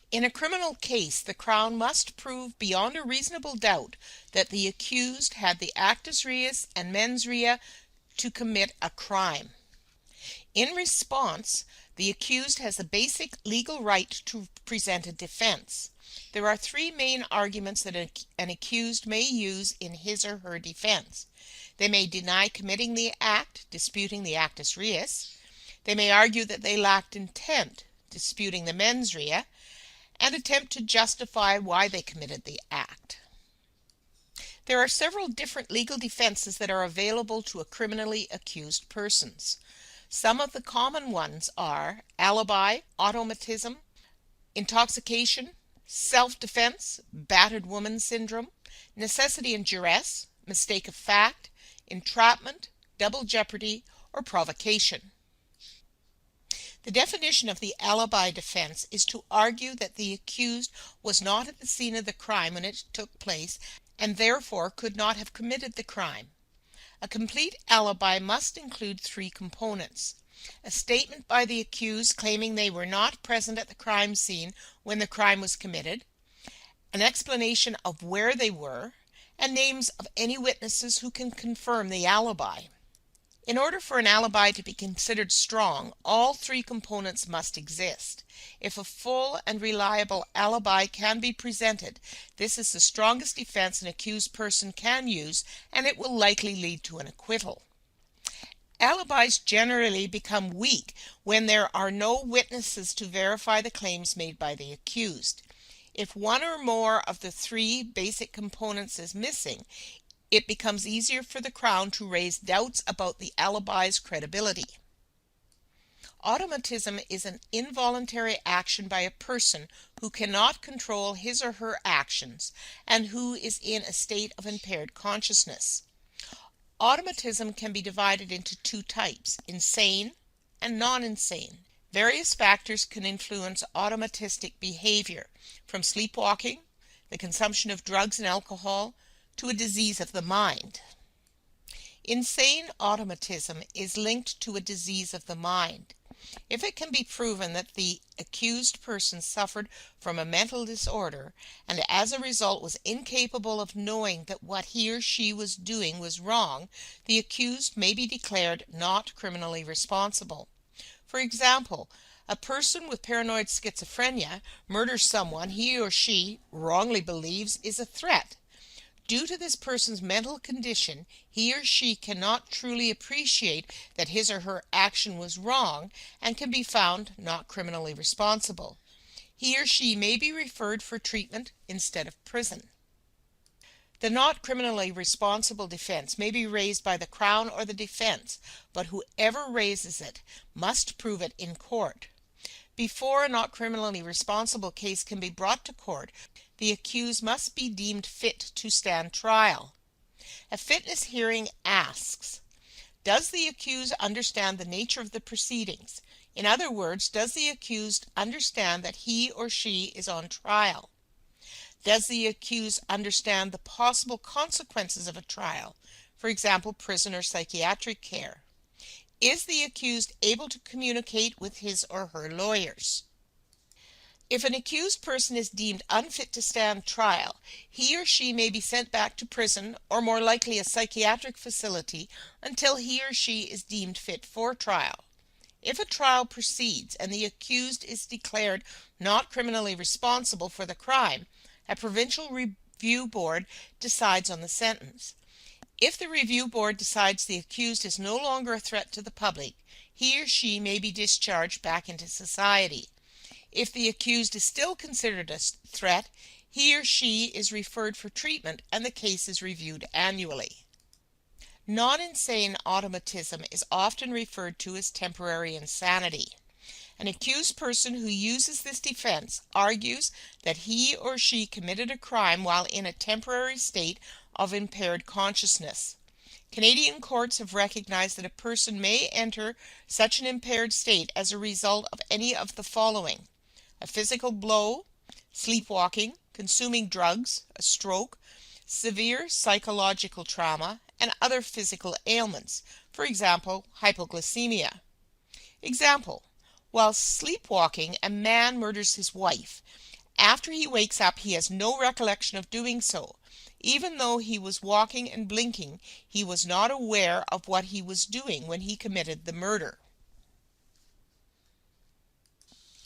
In a criminal case, the Crown must prove beyond a reasonable doubt that the accused had the actus reus and mens rea to commit a crime. In response, the accused has a basic legal right to present a defense. There are three main arguments that an accused may use in his or her defense. They may deny committing the act, disputing the actus reus. They may argue that they lacked intent, disputing the mens rea, and attempt to justify why they committed the act. There are several different legal defenses that are available to a criminally accused persons. Some of the common ones are alibi, automatism, intoxication, self-defense, battered woman syndrome, necessity and duress, mistake of fact, entrapment, double jeopardy, or provocation. The definition of the alibi defense is to argue that the accused was not at the scene of the crime when it took place and therefore could not have committed the crime. A complete alibi must include three components: a statement by the accused claiming they were not present at the crime scene when the crime was committed, an explanation of where they were, and names of any witnesses who can confirm the alibi. In order for an alibi to be considered strong, all three components must exist. If a full and reliable alibi can be presented, this is the strongest defense an accused person can use, and it will likely lead to an acquittal. Alibis generally become weak when there are no witnesses to verify the claims made by the accused. If one or more of the three basic components is missing, it becomes easier for the Crown to raise doubts about the alibi's credibility. Automatism is an involuntary action by a person who cannot control his or her actions and who is in a state of impaired consciousness. Automatism can be divided into two types: insane and non-insane. Various factors can influence automatistic behavior, from sleepwalking, the consumption of drugs and alcohol, to a disease of the mind. Insane automatism is linked to a disease of the mind. If it can be proven that the accused person suffered from a mental disorder and as a result was incapable of knowing that what he or she was doing was wrong, the accused may be declared not criminally responsible. For example, a person with paranoid schizophrenia murders someone he or she wrongly believes is a threat. Due to this person's mental condition, he or she cannot truly appreciate that his or her action was wrong and can be found not criminally responsible. He or she may be referred for treatment instead of prison. The not criminally responsible defense may be raised by the Crown or the defense, but whoever raises it must prove it in court. Before a not criminally responsible case can be brought to court, the accused must be deemed fit to stand trial. A fitness hearing asks, does the accused understand the nature of the proceedings? In other words, does the accused understand that he or she is on trial? Does the accused understand the possible consequences of a trial, for example, prison or psychiatric care? Is the accused able to communicate with his or her lawyers? If an accused person is deemed unfit to stand trial, he or she may be sent back to prison or more likely a psychiatric facility until he or she is deemed fit for trial. If a trial proceeds and the accused is declared not criminally responsible for the crime, a provincial review board decides on the sentence. If the review board decides the accused is no longer a threat to the public, he or she may be discharged back into society. If the accused is still considered a threat, he or she is referred for treatment and the case is reviewed annually. Non-insane automatism is often referred to as temporary insanity. An accused person who uses this defense argues that he or she committed a crime while in a temporary state of impaired consciousness. Canadian courts have recognized that a person may enter such an impaired state as a result of any of the following: a physical blow, sleepwalking, consuming drugs, a stroke, severe psychological trauma, and other physical ailments, for example, hypoglycemia. Example: while sleepwalking, a man murders his wife. After he wakes up, he has no recollection of doing so. Even though he was walking and blinking, he was not aware of what he was doing when he committed the murder.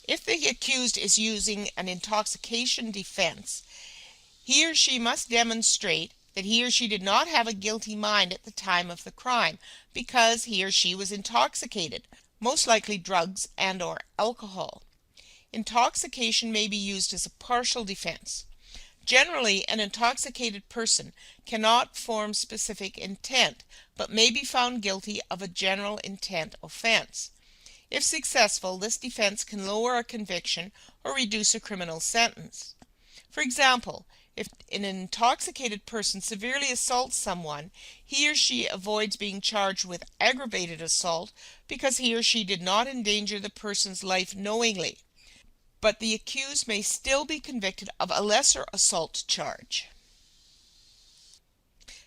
If the accused is using an intoxication defense, he or she must demonstrate that he or she did not have a guilty mind at the time of the crime because he or she was intoxicated, most likely drugs and/or alcohol. Intoxication may be used as a partial defense. Generally, an intoxicated person cannot form specific intent, but may be found guilty of a general intent offense. If successful, this defense can lower a conviction or reduce a criminal sentence. For example, if an intoxicated person severely assaults someone, he or she avoids being charged with aggravated assault because he or she did not endanger the person's life knowingly, but the accused may still be convicted of a lesser assault charge.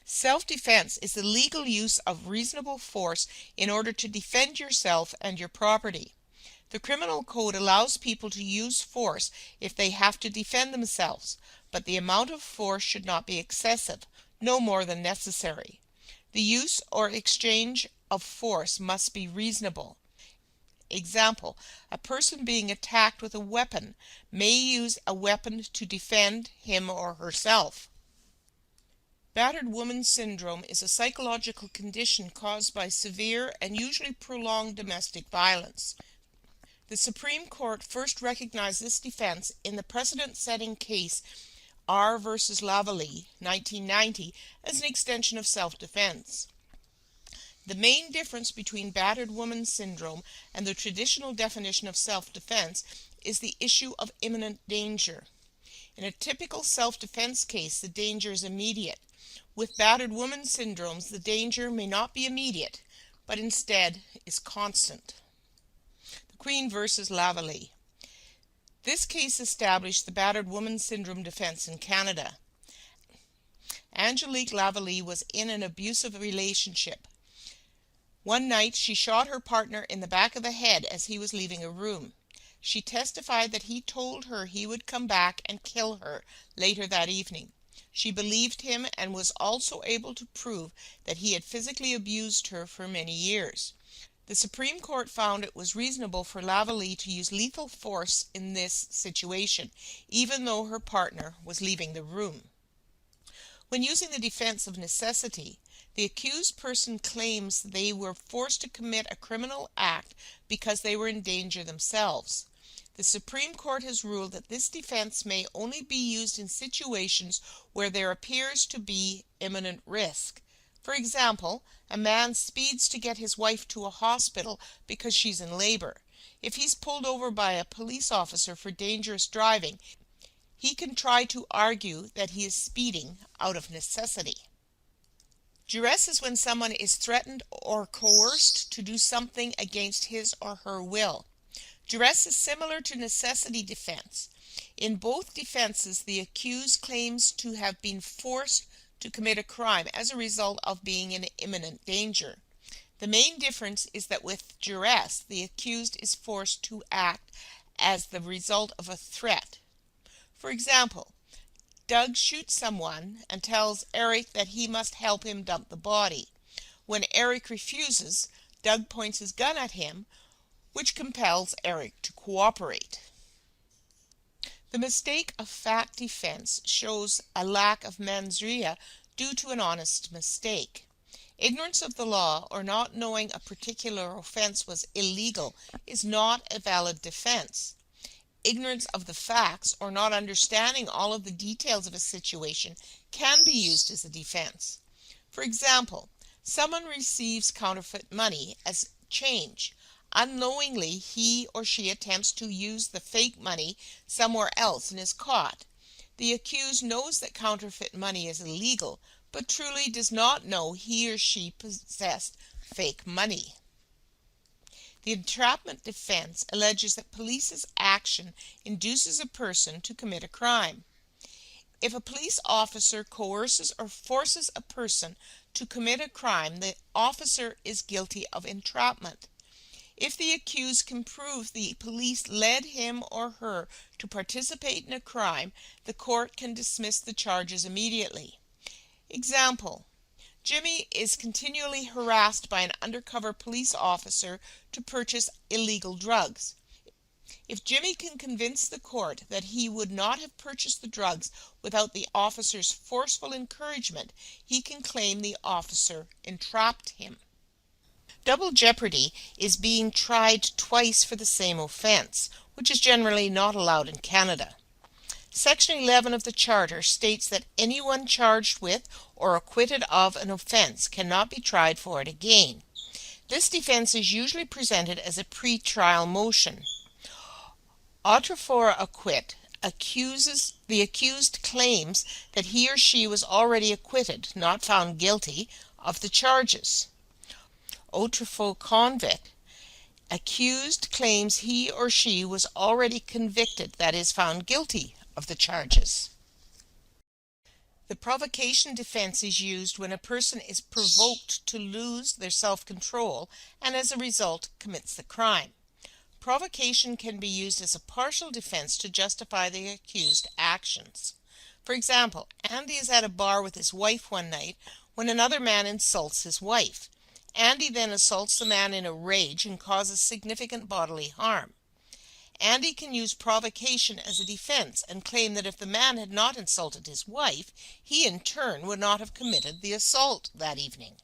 Self-defense is the legal use of reasonable force in order to defend yourself and your property. The criminal code allows people to use force if they have to defend themselves, but the amount of force should not be excessive, no more than necessary. The use or exchange of force must be reasonable. Example, a person being attacked with a weapon may use a weapon to defend him or herself. Battered woman syndrome is a psychological condition caused by severe and usually prolonged domestic violence. The Supreme Court first recognized this defense in the precedent-setting case R v. Lavallee, 1990, as an extension of self-defense. The main difference between battered woman syndrome and the traditional definition of self-defense is the issue of imminent danger. In a typical self-defense case, the danger is immediate. With battered woman syndromes, the danger may not be immediate, but instead is constant. The Queen v. Lavallee. This case established the battered woman syndrome defense in Canada. Angelique Lavallee was in an abusive relationship. One night, she shot her partner in the back of the head as he was leaving a room. She testified that he told her he would come back and kill her later that evening. She believed him and was also able to prove that he had physically abused her for many years. The Supreme Court found it was reasonable for Lavallee to use lethal force in this situation, even though her partner was leaving the room. When using the defense of necessity, the accused person claims they were forced to commit a criminal act because they were in danger themselves. The Supreme Court has ruled that this defense may only be used in situations where there appears to be imminent risk. For example, a man speeds to get his wife to a hospital because she's in labor. If he's pulled over by a police officer for dangerous driving, he can try to argue that he is speeding out of necessity. Duress is when someone is threatened or coerced to do something against his or her will. Duress is similar to necessity defense. In both defenses, the accused claims to have been forced to commit a crime as a result of being in imminent danger. The main difference is that with duress, the accused is forced to act as the result of a threat. For example, Doug shoots someone and tells Eric that he must help him dump the body. When Eric refuses, Doug points his gun at him, which compels Eric to cooperate. The mistake of fact defense shows a lack of mens rea due to an honest mistake. Ignorance of the law or not knowing a particular offense was illegal is not a valid defense. Ignorance of the facts or not understanding all of the details of a situation can be used as a defense. For example, someone receives counterfeit money as change. Unknowingly, he or she attempts to use the fake money somewhere else and is caught. The accused knows that counterfeit money is illegal, but truly does not know he or she possessed fake money. The entrapment defense alleges that police's action induces a person to commit a crime. If a police officer coerces or forces a person to commit a crime, the officer is guilty of entrapment. If the accused can prove the police led him or her to participate in a crime, the court can dismiss the charges immediately. Example: Jimmy is continually harassed by an undercover police officer to purchase illegal drugs. If Jimmy can convince the court that he would not have purchased the drugs without the officer's forceful encouragement, he can claim the officer entrapped him. Double jeopardy is being tried twice for the same offence, which is generally not allowed in Canada. Section 11 of the Charter states that anyone charged with or acquitted of an offence cannot be tried for it again. This defence is usually presented as a pre-trial motion. Autre for acquit the accused claims that he or she was already acquitted, not found guilty, of the charges. Autre for convict, accused claims he or she was already convicted, that is, found guilty of the charges. The provocation defense is used when a person is provoked to lose their self-control and as a result commits the crime. Provocation can be used as a partial defense to justify the accused actions. For example, Andy is at a bar with his wife one night when another man insults his wife. Andy then assaults the man in a rage and causes significant bodily harm. Andy can use provocation as a defense and claim that if the man had not insulted his wife, he in turn would not have committed the assault that evening.